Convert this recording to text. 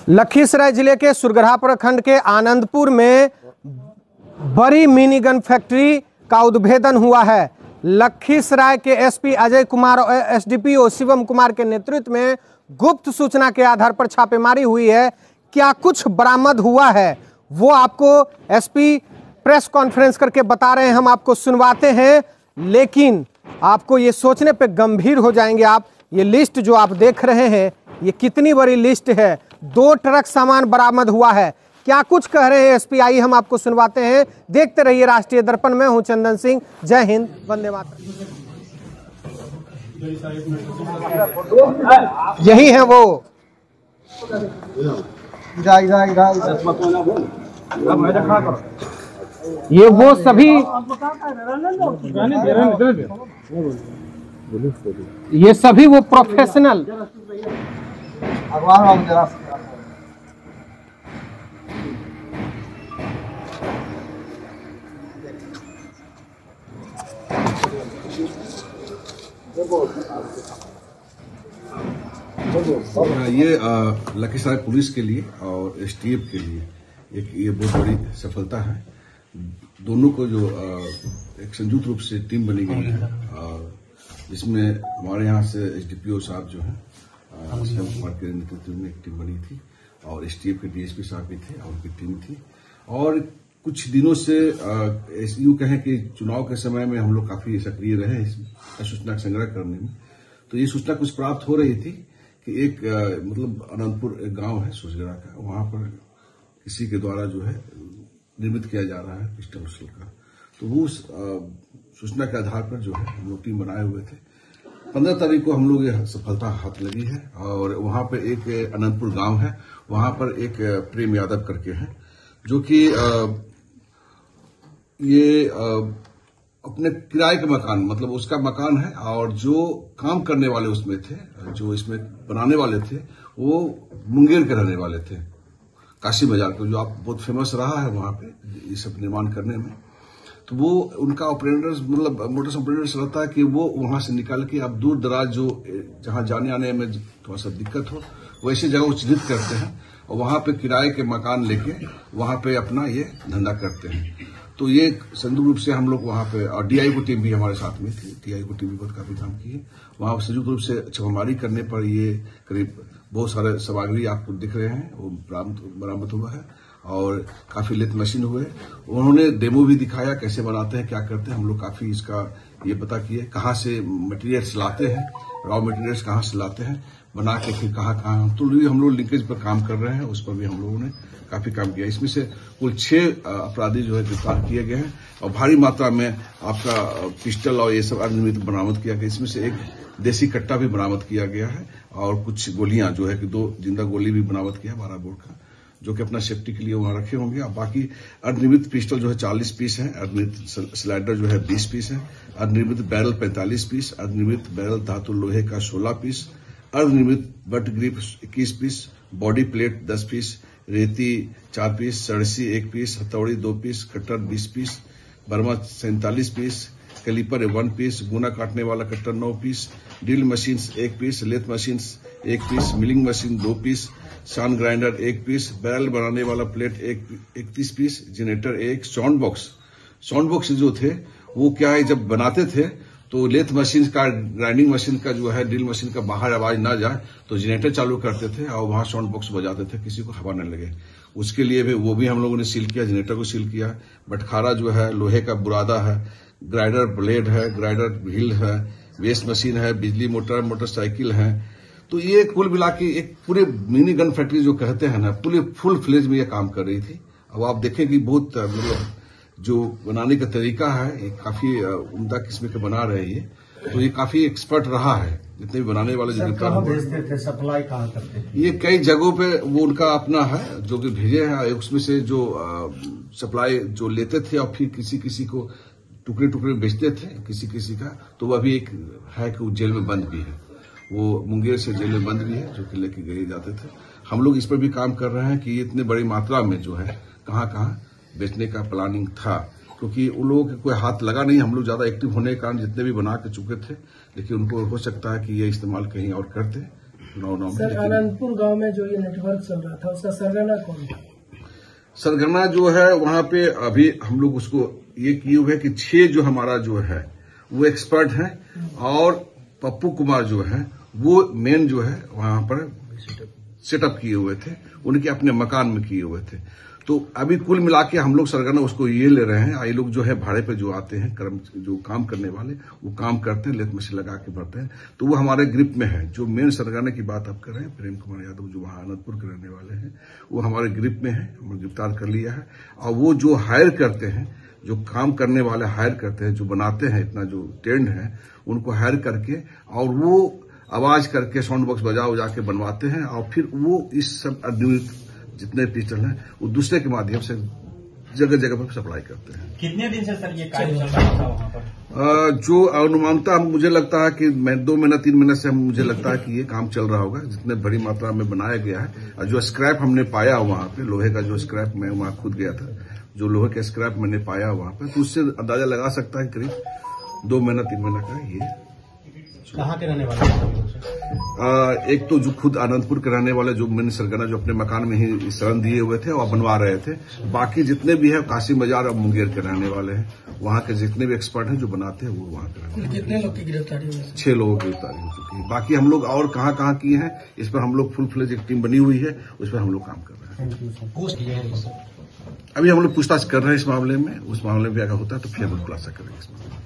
लखीसराय जिले के सुरगढ़ा प्रखंड के आनंदपुर में बड़ी मिनी गन फैक्ट्री का उद्भेदन हुआ है। लखीसराय के एसपी अजय कुमार और एसडीपीओ शिवम कुमार के नेतृत्व में गुप्त सूचना के आधार पर छापेमारी हुई है। क्या कुछ बरामद हुआ है वो आपको एसपी प्रेस कॉन्फ्रेंस करके बता रहे हैं, हम आपको सुनवाते हैं, लेकिन आपको ये सोचने पे गंभीर हो जाएंगे आप। ये लिस्ट जो आप देख रहे हैं ये कितनी बड़ी लिस्ट है। 2 ट्रक सामान बरामद हुआ है। क्या कुछ कह रहे हैं एसपी, आई हम आपको सुनवाते हैं। देखते रहिए राष्ट्रीय दर्पण में। हूं चंदन सिंह। जय हिंद, वंदे मातरम। यही है वो ये वो सभी, ये सभी वो प्रोफेशनल ये लखीसराय पुलिस के लिए और एसटीएफ के लिए एक ये बहुत बड़ी सफलता है। दोनों को जो एक संयुक्त रूप से टीम बनी गई है, जिसमें हमारे यहाँ से एसडीपीओ साहब जो हैं शिवम कुमार के नेतृत्व में एक टीम बनी थी और एसटीएफ के डीएसपी साहब भी थे और उनकी टीम थी। और कुछ दिनों से यूं कहें कि चुनाव के समय में हम लोग काफी सक्रिय रहे इस सूचना संग्रह करने में। तो ये सूचना कुछ प्राप्त हो रही थी कि एक मतलब अनंतपुर एक गांव है सुरगढ़ा का, वहां पर किसी के द्वारा जो है निर्मित किया जा रहा है पिस्टल का। तो वो सूचना के आधार पर जो है हम लोग टीम बनाए हुए थे। 15 तारीख को हम लोग ये सफलता हाथ लगी है और वहां पर एक अनंतपुर गांव है, वहां पर एक प्रेम यादव करके है जो कि ये अपने किराए का मकान, मतलब उसका मकान है और जो काम करने वाले उसमें थे, जो इसमें बनाने वाले थे, वो मुंगेर के रहने वाले थे, काशी बाजार को, जो आप बहुत फेमस रहा है वहां पे ये सब निर्माण करने में। तो वो उनका ऑपरेटर्स मतलब मोटर्स ऑपरेटर्स रहता है कि वो वहां से निकाल के आप दूर दराज जो जहां जाने आने में थोड़ा सा दिक्कत हो वैसे जगह चिन्हित करते हैं और वहां पे किराए के मकान लेके वहां पे अपना ये धंधा करते हैं। तो ये संयुक्त रूप से हम लोग वहां पे, और डीआई को टीम भी हमारे साथ में थी, डीआई को टीम भी बहुत काफी काम की है। वहां संयुक्त रूप से छापेमारी करने पर ये करीब बहुत सारे सामग्री आपको दिख रहे हैं वो बरामद हुआ है और काफी लेथ मशीन हुए। उन्होंने डेमो भी दिखाया कैसे बनाते हैं, क्या करते हैं। हम लोग काफी इसका ये पता किए कहाँ से मटेरियल्स लाते हैं, रॉ मटेरियल्स कहाँ से लाते हैं, बना के फिर कहाँ। तो हम लोग लिंकेज पर काम कर रहे हैं, उस पर भी हम लोगों ने काफी काम किया। इसमें से कुल 6 अपराधी जो है गिरफ्तार किए गए हैं और भारी मात्रा में आपका पिस्टल और ये सब अर्धनिर्मित बरामद किया गया। इसमें से एक देसी कट्टा भी बरामद किया गया है और कुछ गोलियां जो है कि 2 जिंदा गोली भी बरामद किया 12 बोर का, जो कि अपना सेफ्टी के लिए वहां रखे होंगे। और बाकी अर्धनिर्मित पिस्टल जो है 40 पीस है, अर्धनिर्मित स्लाइडर जो है 20 पीस है, अर्धनिर्मित बैरल 45 पीस, अर्धनिर्मित बैरल धातु लोहे का 16 पीस, अर्धनिर्मित butt grip 21 piece, body plate 10 piece, रेती 4 पीस, सड़सी 1 पीस, हथौड़ी 2 पीस, कटर 20 पीस, बर्मा 47 पीस, कैलिपर 1 पीस, गुना काटने वाला cutter 9 piece, drill machine 1 piece, lathe machine 1 piece, milling machine 2 piece, सान ग्राइंडर 1 पीस, बैरल बनाने वाला plate 31 piece, generator 1, sound box जो थे वो क्या है, जब बनाते थे तो लेथ मशीन का, ग्राइंडिंग मशीन का जो है, ड्रिल मशीन का बाहर आवाज ना जाए तो जनरेटर चालू करते थे और वहां साउंड बॉक्स बजाते थे, किसी को हवा न लगे। उसके लिए भी वो भी हम लोगों ने सील किया, जनरेटर को सील किया। बटखारा जो है लोहे का बुरादा है, ग्राइडर ब्लेड है, ग्राइडर व्हील है, वेस्ट मशीन है, बिजली मोटर, मोटरसाइकिल है। तो ये कुल मिला के एक पूरे मिनी गन फैक्ट्री जो कहते हैं ना, पूरे फुल फ्लेज में ये काम कर रही थी। अब आप देखें कि बहुत मतलब जो बनाने का तरीका है ये काफी उम्दा किस्म के बना रहे हैं, तो ये काफी एक्सपर्ट रहा है। जितने भी बनाने वाले जो भेजते थे, सप्लाई कहाँ करते थे? ये कई जगहों पे वो उनका अपना है जो कि भेजे हैं, उसमें से जो सप्लाई जो लेते थे और फिर किसी को टुकड़े बेचते थे किसी का। तो वो अभी एक है कि वो जेल में बंद भी है, वो मुंगेर से जेल में बंद भी है, जो कि लेके गए जाते थे। हम लोग इस पर भी काम कर रहे हैं कि इतने बड़ी मात्रा में जो है कहाँ बेचने का प्लानिंग था, क्योंकि उन लोगों के कोई हाथ लगा नहीं। हम लोग ज्यादा एक्टिव होने के कारण जितने भी बना के चुके थे, लेकिन उनको हो सकता है कि ये इस्तेमाल कहीं और करते, चुनाव सर, आनंदपुर गांव में जो ये नेटवर्क चल रहा था उसका सरगना कौन था? सरगना जो है वहां पे अभी हम लोग उसको ये किए हुए कि 6 जो हमारा जो है वो एक्सपर्ट हैं और पप्पू कुमार जो है वो मेन जो है वहां पर सेटअप किए हुए थे, उनके अपने मकान में किए हुए थे। तो अभी कुल मिला के हम लोग सरगना उसको ये ले रहे हैं। ये लोग जो है भाड़े पे जो आते हैं जो काम करने वाले वो काम करते हैं, लेथ मशीन लगा के भरते हैं, तो वो हमारे ग्रिप में है। जो मेन सरगना की बात आप कर रहे हैं, प्रेम कुमार यादव जो वहां आनंदपुर के रहने वाले हैं, वो हमारे ग्रिप में है, हमने गिरफ्तार कर लिया है। और वो जो हायर करते हैं, जो काम करने वाले हायर करते हैं, जो बनाते हैं, इतना जो टेंट है उनको हायर करके और वो आवाज करके साउंड बॉक्स बजा उजा के बनवाते हैं और फिर वो इस सब जितने पिस्टल हैं वो दूसरे के माध्यम से जगह जगह पर सप्लाई करते हैं। कितने दिन से सर ये कार्य चल रहा था वहां पर? जो अनुमानता मुझे लगता है कि 2 महीना 3 महीने से मुझे लगता है कि ये काम चल रहा होगा, जितने बड़ी मात्रा में बनाया गया है। और जो स्क्रैप हमने पाया वहां पे, लोहे का जो स्क्रैप, मैं वहां खुद गया था, जो लोहे का स्क्रैप मैंने पाया वहां पे, तो उससे अंदाजा लगा सकता है करीब 2 महीना 3 महीना का ये। कहाँ के रहने वाले हैं? एक तो जो खुद आनंदपुर के रहने वाले, जो मैंने सरगना जो अपने मकान में ही शरण दिए हुए थे और बनवा रहे थे। बाकी जितने भी है कासिम बाजार और मुंगेर के रहने वाले हैं, वहां के जितने भी एक्सपर्ट हैं जो बनाते हैं वो वहां के रहने वाले। कितने लोग की गिरफ्तारी हुई? 6 लोगों की गिरफ्तारी हो चुकी है। बाकी हम लोग और कहाँ किए हैं, इस पर हम लोग फुल फ्लेज एक टीम बनी हुई है, उस पर हम लोग काम कर रहे हैं। अभी हम लोग पूछताछ कर रहे हैं इस मामले में, उस मामले में अगर होता है तो फिर हम खुलासा करेंगे इस मामले में।